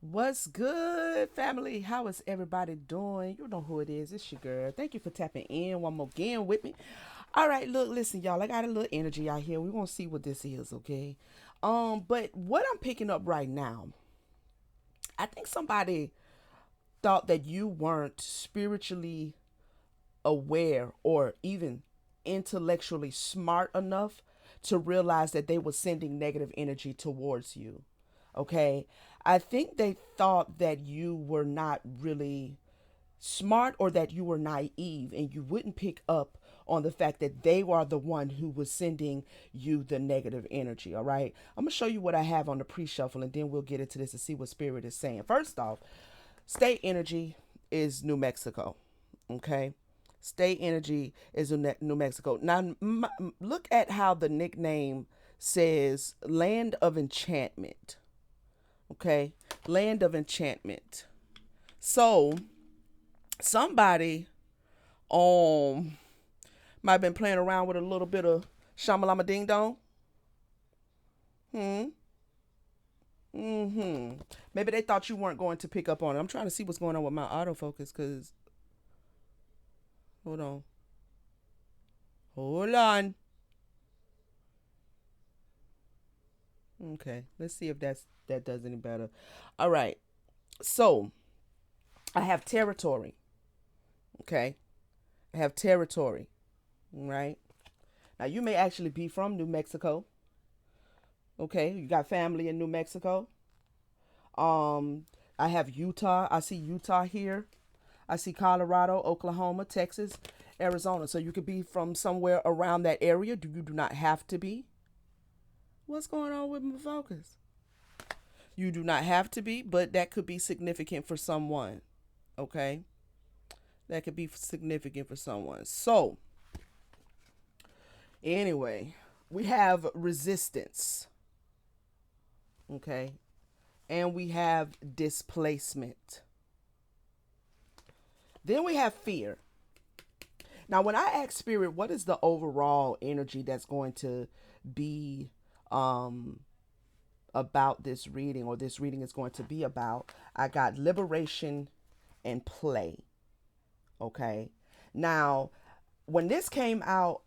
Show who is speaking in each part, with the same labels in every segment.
Speaker 1: What's good, family? How is everybody doing? You know who it is. It's your girl. Thank you for tapping in one more again with me. All right, look, listen, y'all. I got a little energy out here. We're gonna see what this is, okay? But what I'm picking up right now, I think somebody thought that you weren't spiritually aware or even intellectually smart enough to realize that they were sending negative energy towards you. Okay. I think they thought that you were not really smart or that you were naive and you wouldn't pick up on the fact that they were the one who was sending you the negative energy. All right. I'm going to show you what I have on the pre shuffle and then we'll get into this and see what spirit is saying. First off, state energy is New Mexico. Okay. State energy is in New Mexico. Now, look at how the nickname says Land of Enchantment. Okay. Land of Enchantment. So, somebody um might have been playing around with a little bit of shamalama ding dong. Hmm. Mm-hmm. Maybe they thought you weren't going to pick up on it. I'm trying to see what's going on with my autofocus because hold on. Hold on. Okay. Let's see if that does any better. All right. So I have territory. Okay. I have territory. Right. Now you may actually be from New Mexico. Okay. You got family in New Mexico. Um, I have Utah. I see Utah here. I see Colorado, Oklahoma, Texas, Arizona. So you could be from somewhere around that area. You do not have to be. What's going on with my focus? You do not have to be, but that could be significant for someone. Okay? That could be significant for someone. So, anyway, we have resistance. Okay? And we have displacement. Then we have fear. Now, when I ask spirit, what is the overall energy that's going to be um, about this reading, or this reading is going to be about, I got liberation and play. Okay. Now, when this came out,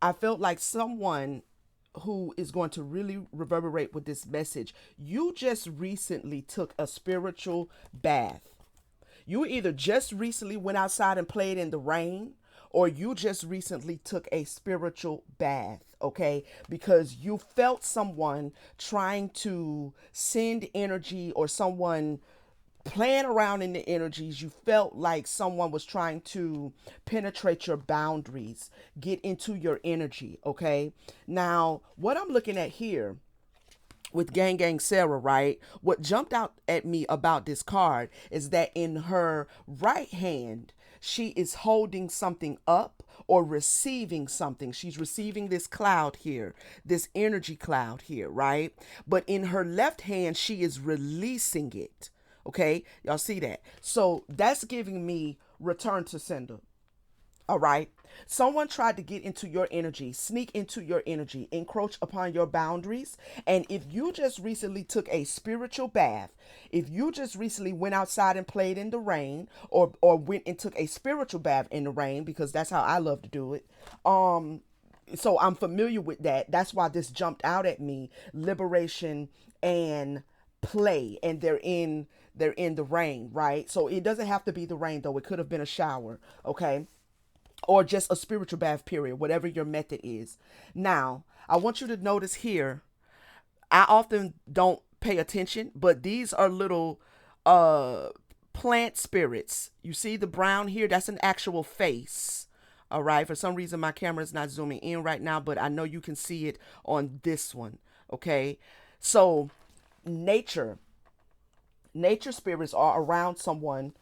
Speaker 1: I felt like someone who is going to really reverberate with this message. You just recently took a spiritual bath. You either just recently went outside and played in the rain, or you just recently took a spiritual bath, okay? Because you felt someone trying to send energy, or someone playing around in the energies. You felt like someone was trying to penetrate your boundaries, get into your energy, okay? Now, what I'm looking at here with Gang Sarah, right? What jumped out at me about this card is that in her right hand, she is holding something up or receiving something. She's receiving this cloud here, this energy cloud here, right? But in her left hand, she is releasing it. Okay, y'all see that? So that's giving me return to sender. All right. Someone tried to get into your energy, sneak into your energy, encroach upon your boundaries. And if you just recently took a spiritual bath, if you just recently went outside and played in the rain, or went and took a spiritual bath in the rain, because that's how I love to do it. So I'm familiar with that. That's why this jumped out at me. Liberation and play, and they're in the rain, right? So it doesn't have to be the rain though. It could have been a shower, okay? Or just a spiritual bath period, whatever your method is. Now, I want you to notice here, I often don't pay attention, but these are little uh plant spirits. You see the brown here? That's an actual face. All right. For some reason, my camera is not zooming in right now, but I know you can see it on this one. Okay. So, nature, nature spirits are around someone,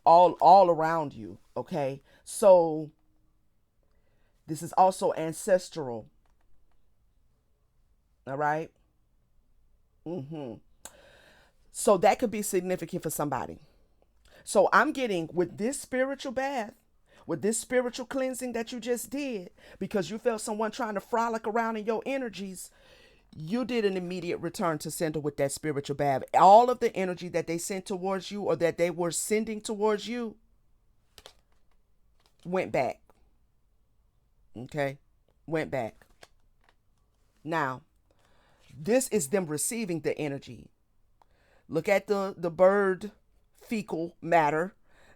Speaker 1: all around you. Okay. So, this is also ancestral. All right. Mm-hmm. So that could be significant for somebody. So I'm getting with this spiritual bath, with this spiritual cleansing that you just did, because you felt someone trying to frolic around in your energies. You did an immediate return to sender with that spiritual bath. All of the energy that they sent towards you or that they were sending towards you went back. Okay? Went back. Now, this is them receiving the energy. Look at the bird fecal matter.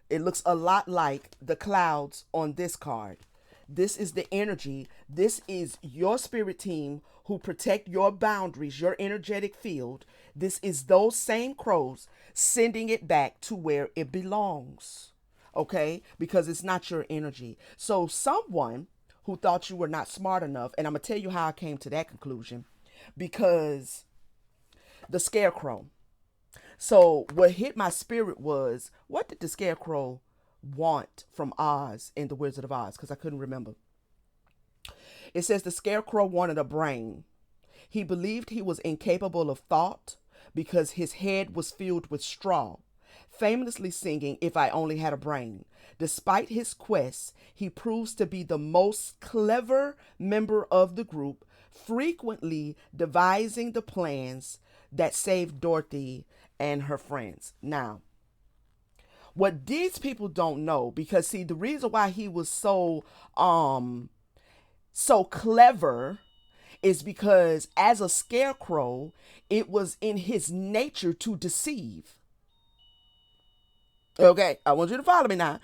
Speaker 1: It looks a lot like the clouds on this card. This is the energy. This is your spirit team who protect your boundaries, your energetic field. This is those same crows sending it back to where it belongs. Okay? Because it's not your energy. So someone who thought you were not smart enough, and I'm going to tell you how I came to that conclusion, because the scarecrow. So what hit my spirit was, what did the scarecrow want from Oz in the Wizard of Oz? Because I couldn't remember. It says the scarecrow wanted a brain. He believed he was incapable of thought because his head was filled with straw, famously singing, "If I Only Had a Brain." Despite his quest, he proves to be the most clever member of the group, frequently devising the plans that saved Dorothy and her friends. Now, what these people don't know, because see, the reason why he was so clever is because as a scarecrow, it was in his nature to deceive. Okay, I want you to follow me now.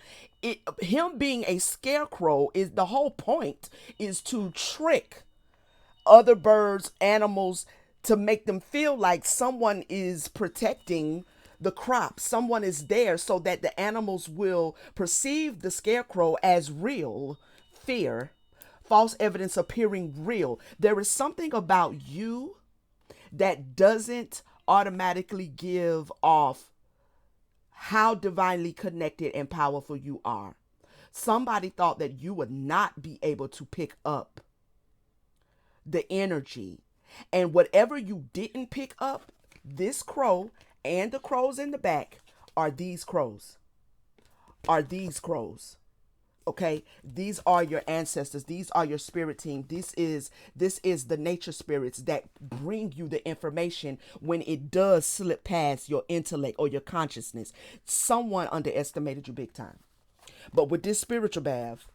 Speaker 1: Him being a scarecrow, is the whole point is to trick other birds, animals, to make them feel like someone is protecting the crop. Someone is there so that the animals will perceive the scarecrow as real. Fear, false evidence appearing real. There is something about you that doesn't automatically give off how divinely connected and powerful you are. Somebody thought that you would not be able to pick up the energy. And whatever you didn't pick up, this crow and the crows in the back are these crows. Are these crows. Okay? These are your ancestors. These are your spirit team. This is the nature spirits that bring you the information when it does slip past your intellect or your consciousness. Someone underestimated you big time. But with this spiritual bath,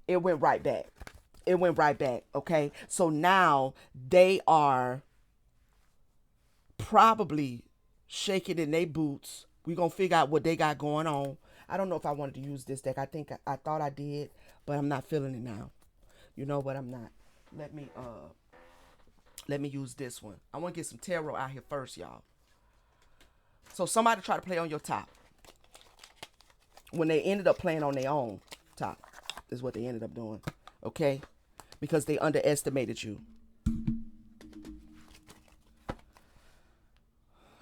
Speaker 1: it went right back. It went right back. Okay? So now they are probably shaking in their boots. We're going to figure out what they got going on. I don't know if I wanted to use this deck. I thought I did, but I'm not feeling it now. You know what? I'm not. Let me use this one. I want to get some tarot out here first, y'all. So somebody try to play on your top. When they ended up playing on their own top, is what they ended up doing. Okay? Because they underestimated you.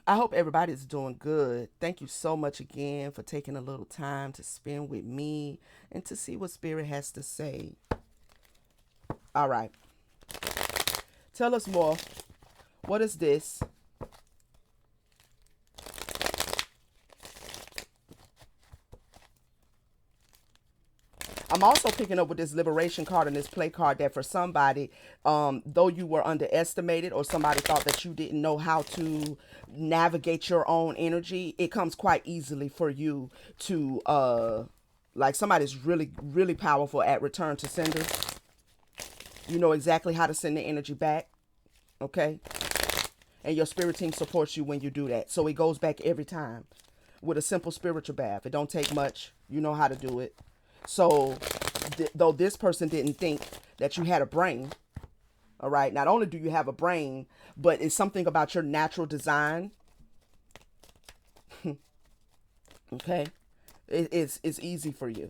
Speaker 1: I hope everybody's doing good. Thank you so much again for taking a little time to spend with me and to see what Spirit has to say. All right. Tell us more. What is this? I'm also picking up with this liberation card and this play card that for somebody, though you were underestimated or somebody thought that you didn't know how to navigate your own energy, it comes quite easily for you to, like somebody's really, really powerful at return to sender. You know exactly how to send the energy back. Okay? And your spirit team supports you when you do that. So it goes back every time with a simple spiritual bath. It don't take much. You know how to do it. So, though this person didn't think that you had a brain, all right, not only do you have a brain, but it's something about your natural design. Okay, it's easy for you.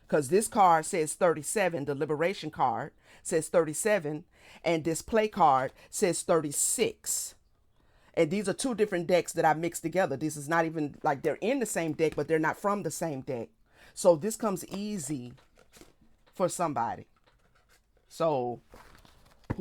Speaker 1: Because this card says 37, the liberation card says 37, and this play card says 36. And these are two different decks that I mixed together. This is not even like they're in the same deck, but they're not from the same deck. So this comes easy for somebody. So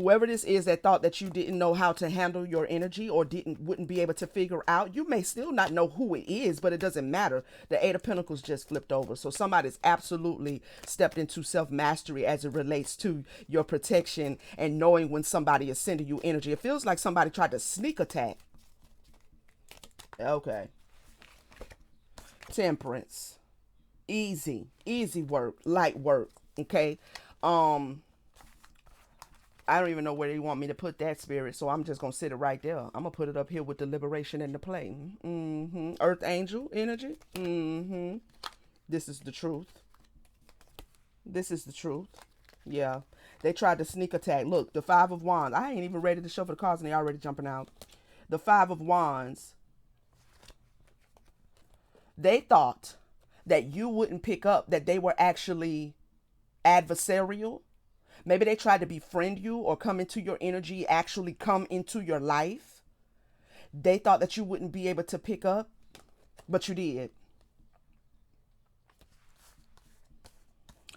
Speaker 1: Whoever this is that thought that you didn't know how to handle your energy or wouldn't be able to figure out, you may still not know who it is, but it doesn't matter. The Eight of Pentacles just flipped over. So somebody's absolutely stepped into self-mastery as it relates to your protection and knowing when somebody is sending you energy. It feels like somebody tried to sneak attack. Okay. Temperance. Easy work, light work. Okay. I don't even know where you want me to put that, spirit, so I'm just gonna sit it right there. I'm gonna put it up here with the liberation and the play. Earth angel energy. This is the truth. This is the truth. Yeah, they tried to sneak attack. Look, the Five of Wands. I ain't even ready to show for the cards, and they already jumping out. The Five of Wands. They thought that you wouldn't pick up that they were actually adversarial. Maybe they tried to befriend you or come into your energy, actually come into your life. They thought that you wouldn't be able to pick up, but you did.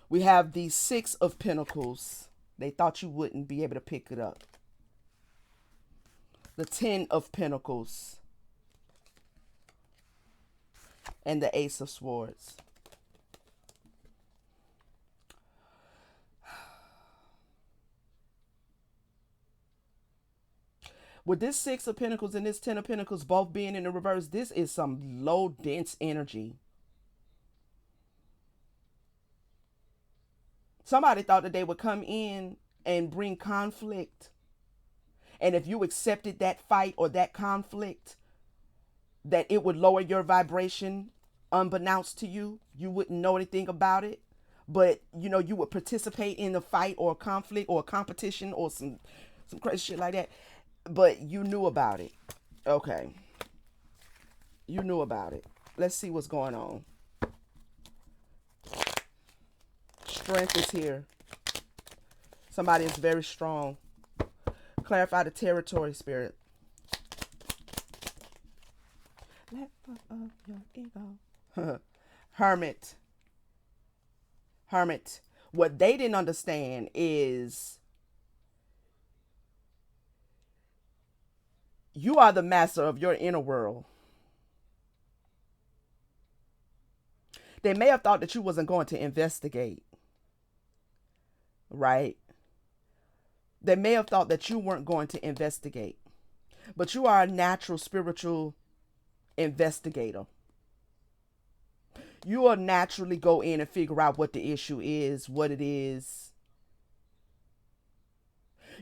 Speaker 1: We have the Six of Pentacles. They thought you wouldn't be able to pick it up. The Ten of Pentacles. And the Ace of Swords. With this Six of Pentacles and this Ten of Pentacles both being in the reverse, this is some low, dense energy. Somebody thought that they would come in and bring conflict. And if you accepted that fight or that conflict, that it would lower your vibration unbeknownst to you. You wouldn't know anything about it. But, you know, you would participate in a fight or a conflict or a competition or some crazy shit like that. But you knew about it. Okay. You knew about it. Let's see what's going on. Strength is here. Somebody is very strong. Clarify the territory, spirit. Let go of your ego. Hermit. Hermit. What they didn't understand is you are the master of your inner world. They may have thought that you wasn't going to investigate. Right? They may have thought that you weren't going to investigate. But you are a natural spiritual investigator. You will naturally go in and figure out what the issue is, what it is.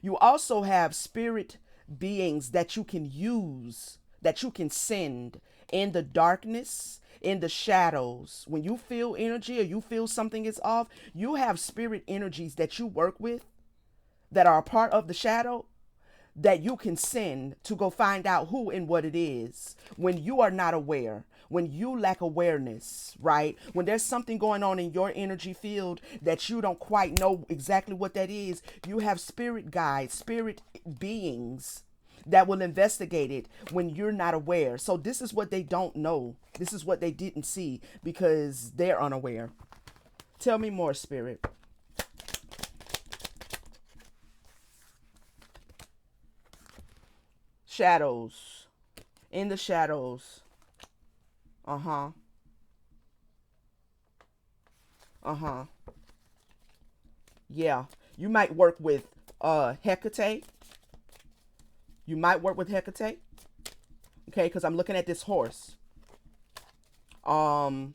Speaker 1: You also have spirit beings that you can use, that you can send in the darkness, in the shadows. When you feel energy or you feel something is off, you have spirit energies that you work with that are a part of the shadow that you can send to go find out who and what it is when you are not aware, when you lack awareness, right? When there's something going on in your energy field that you don't quite know exactly what that is, you have spirit guides, spirit beings that will investigate it when you're not aware. So this is what they don't know. This is what they didn't see because they're unaware. Tell me more, spirit. Shadows. In the shadows. Uh-huh. Uh-huh. Yeah. You might work with Hecate. You might work with Hecate. Okay, because I'm looking at this horse. I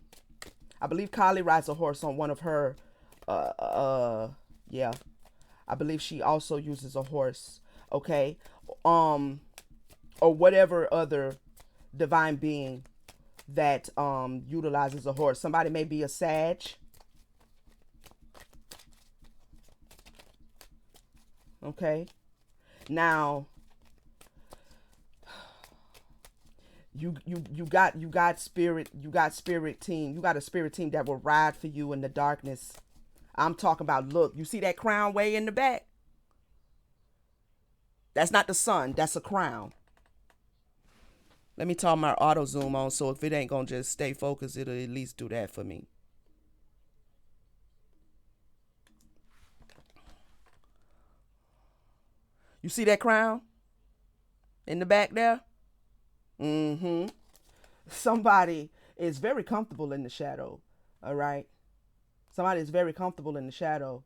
Speaker 1: believe Kali rides a horse on one of her yeah. I believe she also uses a horse. Okay. Or whatever other divine being that utilizes a horse. Somebody may be a Sag. Okay. Now you got spirit team. You got a spirit team that will ride for you in the darkness. I'm talking about, look, you see that crown way in the back? That's not the sun, that's a crown. Let me turn my auto zoom on so if it ain't gonna just stay focused, it'll at least do that for me. You see that crown in the back there? Mm-hmm. Somebody is very comfortable in the shadow. All right. Somebody is very comfortable in the shadow.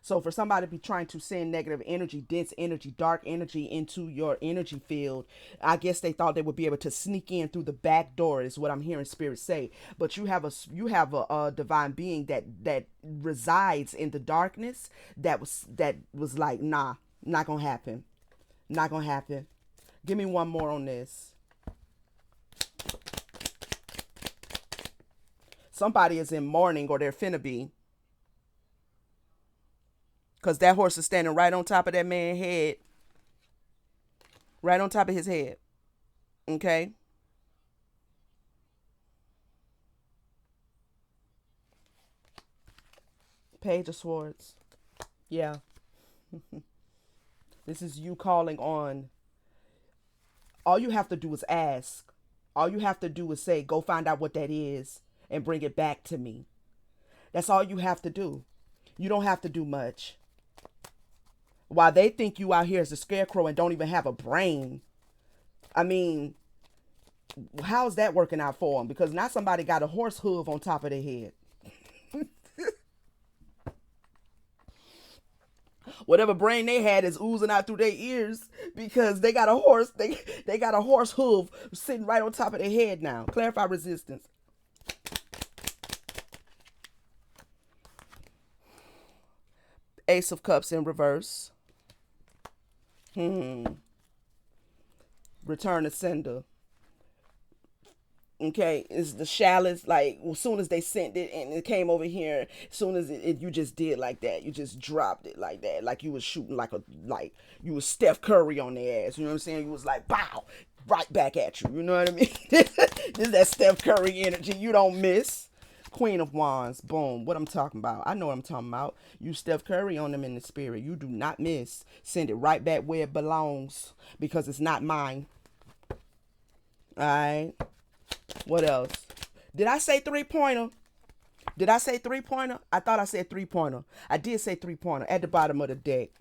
Speaker 1: So for somebody to be trying to send negative energy, dense energy, dark energy into your energy field, I guess they thought they would be able to sneak in through the back door, is what I'm hearing spirit say. But you have a divine being that resides in the darkness that was like, nah, not gonna happen. Not gonna happen. Give me one more on this. Somebody is in mourning, or they're finna be, because that horse is standing right on top of that man's head, right on top of his head. Okay. Page of Swords. Yeah. This is you calling on. All you have to do is ask. All you have to do is say, go find out what that is and bring it back to me. That's all you have to do. You don't have to do much. While they think you out here as a scarecrow and don't even have a brain, I mean, how's that working out for them? Because now somebody got a horse hoof on top of their head. Whatever brain they had is oozing out through their ears because they got a horse. They got a horse hoof sitting right on top of their head now. Clarify resistance. Ace of Cups in reverse. Return to sender. Okay, it's the chalice. Like, as soon as they sent it and it came over here, as soon as you just did like that, you just dropped it like that, like you was shooting like you was Steph Curry on their ass. You know what I'm saying? You was like, bow, right back at you. You know what I mean? This is that Steph Curry energy. You don't miss. Queen of Wands, boom. What I'm talking about? I know what I'm talking about. You Steph Curry on them in the spirit. You do not miss. Send it right back where it belongs because it's not mine. All right. What else? Did I say 3-pointer? Did I say 3-pointer? I thought I said 3-pointer. I did say 3-pointer at the bottom of the deck.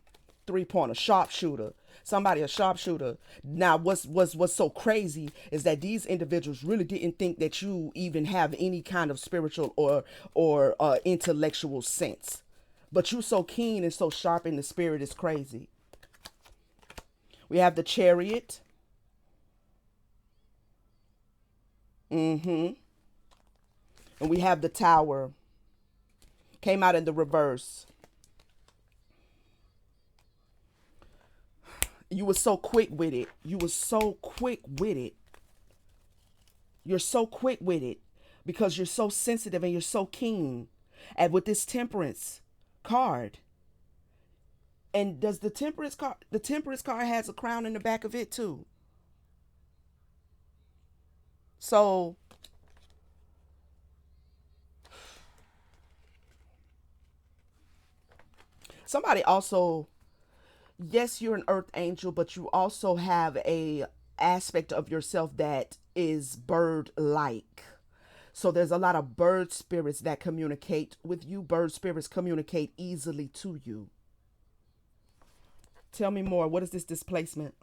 Speaker 1: 3-pointer, sharpshooter. Somebody a sharpshooter. Now, what's so crazy is that these individuals really didn't think that you even have any kind of spiritual or intellectual sense. But you so keen and so sharp in the spirit is crazy. We have the Chariot. And we have the Tower. Came out in the reverse. You were so quick with it. You were so quick with it. You're so quick with it because you're so sensitive and you're so keen. And with this Temperance card. And does the Temperance card has a crown in the back of it too. So somebody also, yes, you're an earth angel, but you also have a aspect of yourself that is bird like. So there's a lot of bird spirits that communicate with you. Bird spirits communicate easily to you. Tell me more. What is this displacement?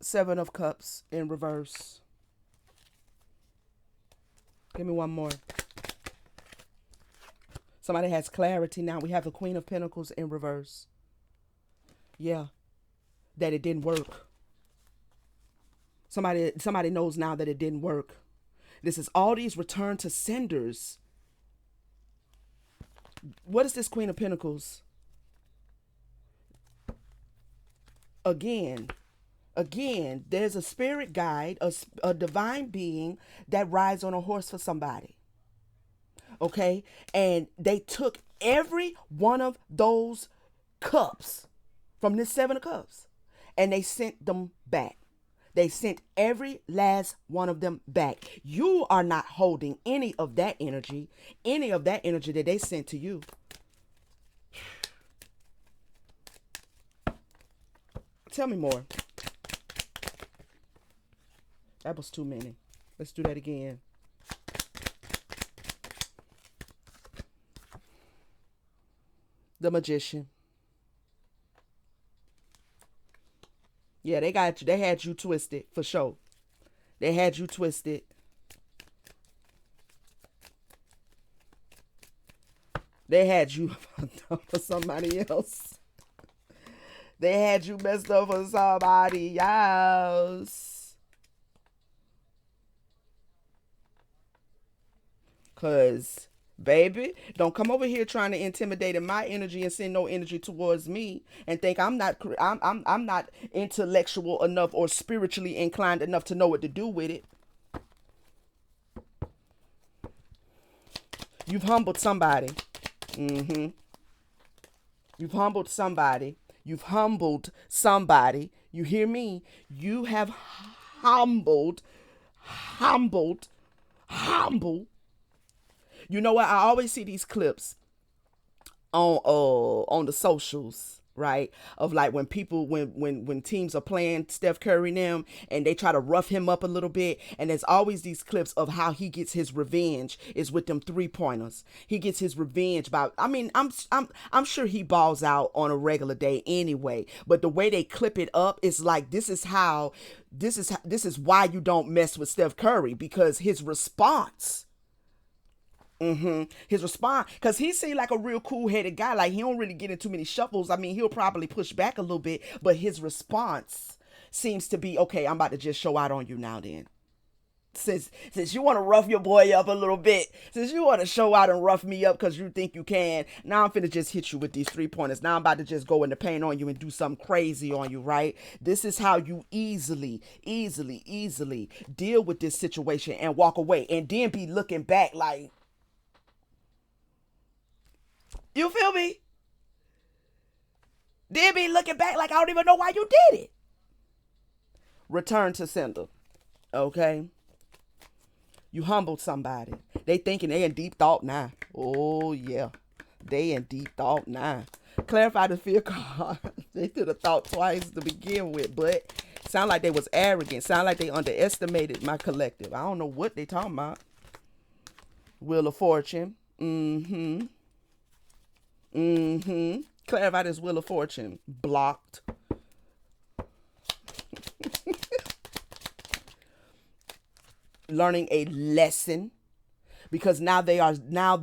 Speaker 1: 7 of Cups in reverse. Give me one more. Somebody has clarity now. We have the Queen of Pentacles in reverse. Yeah, that it didn't work. Somebody knows now that it didn't work. This is all these return to senders. What is this Queen of Pentacles? Again, there's a spirit guide, a divine being that rides on a horse for somebody. Okay? And they took every one of those cups from this 7 of Cups and they sent them back. They sent every last one of them back. You are not holding any of that energy that they sent to you. Tell me more. That was too many. Let's do that again. The magician. Yeah, they got you. They had you twisted for sure. They had you twisted. They had you for somebody else. They had you messed up for somebody else. Cause baby, don't come over here trying to intimidate in my energy and send no energy towards me and think I'm not intellectual enough or spiritually inclined enough to know what to do with it. You've humbled somebody. Mm-hmm. You've humbled somebody. You've humbled somebody. You hear me? You have humbled, humbled, humble. You know what? I always see these clips on the socials, right? Of like when people when teams are playing Steph Curry them and they try to rough him up a little bit, and there's always these clips of how he gets his revenge is with them 3 pointers. He gets his revenge by, I mean, I'm sure he balls out on a regular day anyway, but the way they clip it up is like this is why you don't mess with Steph Curry, because his response, his response, because he seemed like a real cool-headed guy. Like, he don't really get in too many shuffles. I mean, he'll probably push back a little bit, but his response seems to be, okay, I'm about to just show out on you now then. Since you want to rough your boy up a little bit, since you want to show out and rough me up because you think you can, now I'm finna just hit you with these 3 pointers. Now I'm about to just go in the paint on you and do something crazy on you, right? This is how you easily deal with this situation and walk away, and then be looking back like, you feel me? Then be looking back like, I don't even know why you did it. Return to sender. Okay? You humbled somebody. They thinking they in deep thought now. Oh, yeah. They in deep thought now. Clarify the fear card. They should have thought twice to begin with, but sound like they was arrogant. Sound like they underestimated my collective. I don't know what they talking about. Wheel of Fortune. Mm-hmm. Clarify this Wheel of Fortune. Blocked. Learning a lesson, because now they are now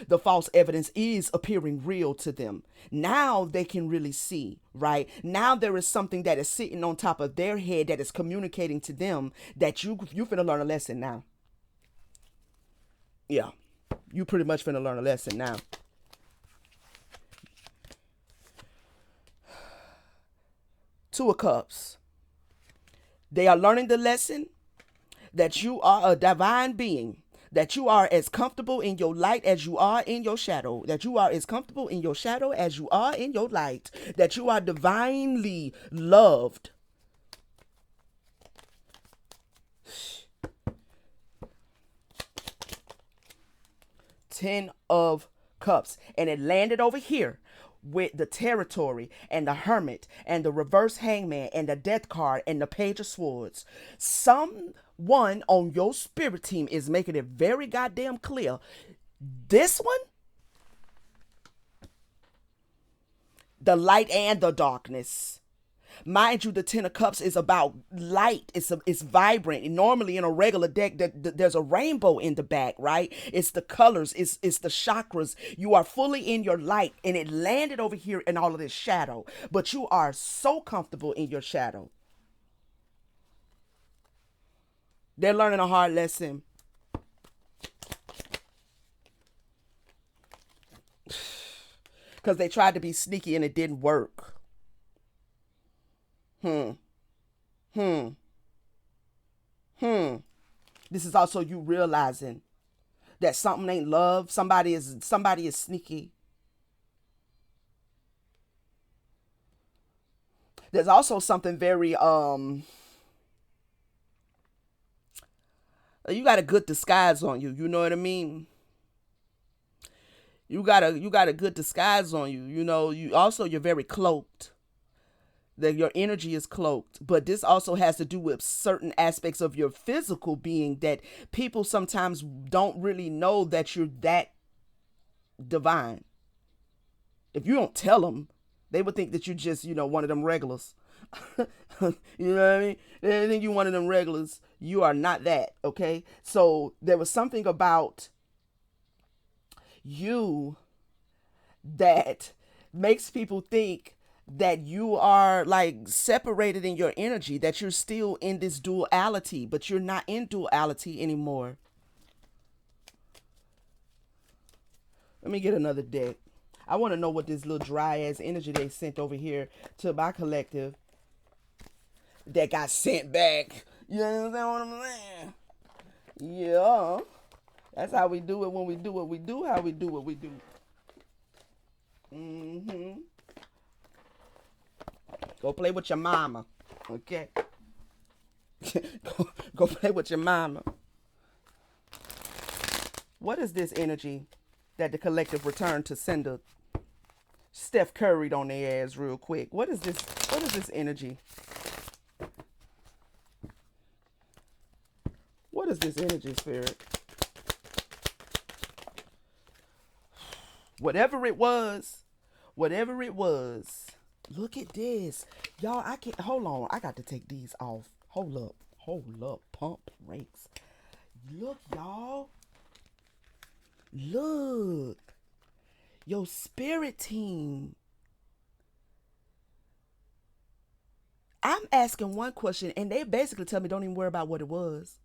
Speaker 1: the false evidence is appearing real to them. Now they can really see, right? Now there is something that is sitting on top of their head that is communicating to them that you finna learn a lesson now. Yeah, you pretty much finna learn a lesson now. Two of Cups. They are learning the lesson that you are a divine being, that you are as comfortable in your light as you are in your shadow, that you are as comfortable in your shadow as you are in your light, that you are divinely loved. Ten of Cups, and it landed over here with the Territory and the Hermit and the Reverse Hangman and the Death card and the Page of Swords. Someone on your spirit team is making it very goddamn clear. This one, the light and the darkness. Mind you, the Ten of Cups is about light. It's vibrant. And normally in a regular deck, there's a rainbow in the back, right? It's the colors. It's the chakras. You are fully in your light, and it landed over here in all of this shadow. But you are so comfortable in your shadow. They're learning a hard lesson. Because they tried to be sneaky and it didn't work. This is also you realizing that something ain't love. Somebody is sneaky. There's also something very you got a good disguise on you. You know what I mean? You got a good disguise on you. You know, you're very cloaked. That your energy is cloaked, but this also has to do with certain aspects of your physical being that people sometimes don't really know that you're that divine. If you don't tell them, they would think that you just, one of them regulars. You know what I mean? They think you one of them regulars. You are not that, okay? So there was something about you that makes people think that you are like separated in your energy, that you're still in this duality, but you're not in duality anymore. Let me get another deck. I want to know what this little dry ass energy they sent over here to my collective that got sent back. You understand what I'm saying? Yeah. That's how we do it when we do what we do, how we do what we do. Mm-hmm. Go play with your mama. Okay? go play with your mama. What is this energy that the collective returned to sender? Steph Curried on their ass real quick. What is this? What is this energy? What is this energy, spirit? Whatever it was, look at this. Y'all, I can't, hold on. I got to take these off. Hold up, pump brakes. Look, y'all. Look. Your spirit team. I'm asking one question, and they basically tell me don't even worry about what it was.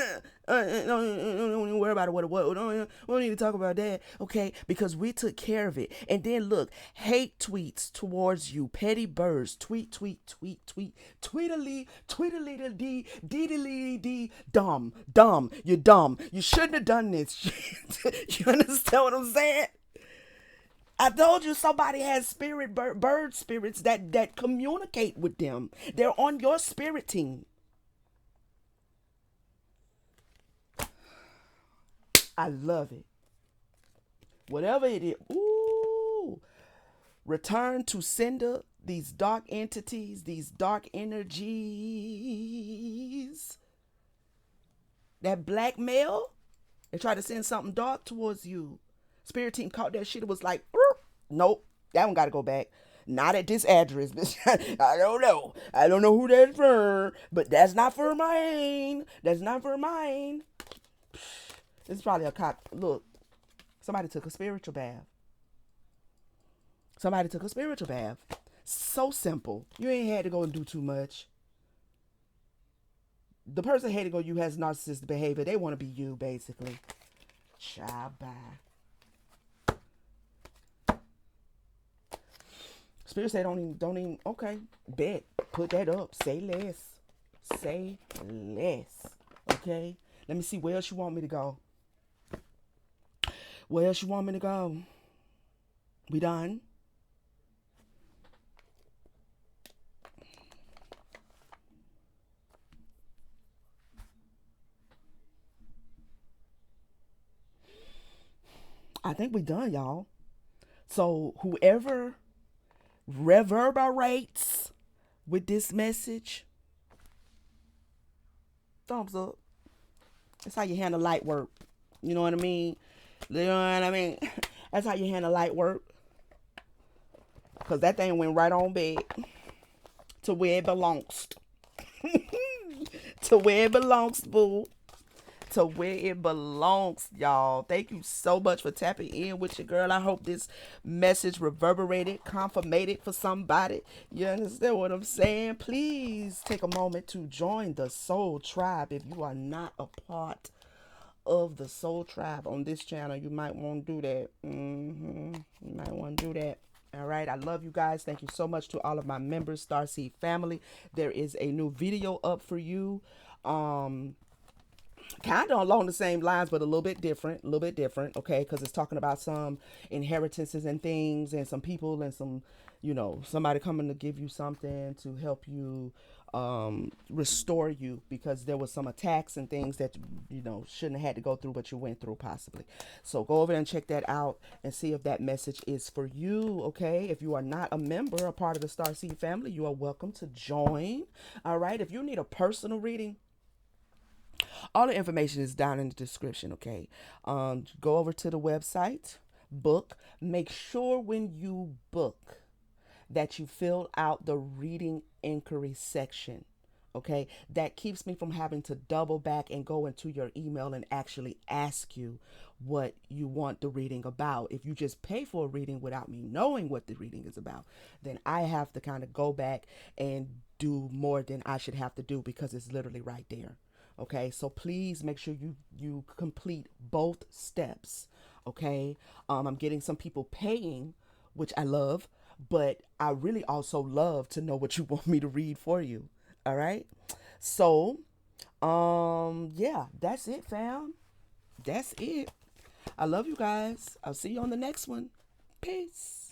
Speaker 1: Don't even worry about what it was. We don't need to talk about that, okay? Because we took care of it. And then look, hate tweets towards you, petty birds, tweet, tweedly, tweedly, dee, dumb, you're dumb. You shouldn't have done this. You understand what I'm saying? I told you somebody has bird spirits that communicate with them. They're on your spirit team. I love it. Whatever it is. Ooh. Return to sender these dark entities, these dark energies that blackmail and try to send something dark towards you. Spirit team caught that shit. It was like, nope, that one got to go back. Not at this address. I don't know. I don't know who that's for, but that's not for mine. That's not for mine. This is probably a cop. Look, somebody took a spiritual bath. Somebody took a spiritual bath. So simple. You ain't had to go and do too much. The person hating on you has narcissistic behavior. They want to be you, basically. Child, bye. Spirit say don't even, okay, bet. Put that up. Say less. Say less. Okay? Let me see where else you want me to go. Where else you want me to go? We done? I think we done, y'all. So whoever reverberates with this message, thumbs up. That's how you handle light work. You know what I mean? You know what I mean? That's how you handle light work. Because that thing went right on back to where it belongs. To where it belongs, boo. To where it belongs, y'all. Thank you so much for tapping in with your girl. I hope this message reverberated, confirmated for somebody. You understand what I'm saying? Please take a moment to join the Soul Tribe. If you are not a part of the Soul Tribe on this channel, you might want to do that. You might want to do that. All right, I love you guys. Thank you so much to all of my members, Starseed family. There is a new video up for you. Kind of along the same lines, but a little bit different, okay? Because it's talking about some inheritances and things, and some people, and some, somebody coming to give you something to help you restore you, because there was some attacks and things that shouldn't have had to go through, but you went through possibly. So go over and check that out and see if that message is for you, okay? If you are not a member, a part of the Starseed family, you are welcome to join. All right, if you need a personal reading, all the information is down in the description, okay? Go over to the website, book, make sure when you book that you fill out the reading inquiry section. Okay, that keeps me from having to double back and go into your email and actually ask you what you want the reading about. If you just pay for a reading without me knowing what the reading is about, then I have to kind of go back and do more than I should have to do because it's literally right there. Okay, so please make sure you complete both steps. Okay, I'm getting some people paying, which I love, but I really also love to know what you want me to read for you. All right. So, yeah, that's it, fam. That's it. I love you guys. I'll see you on the next one. Peace.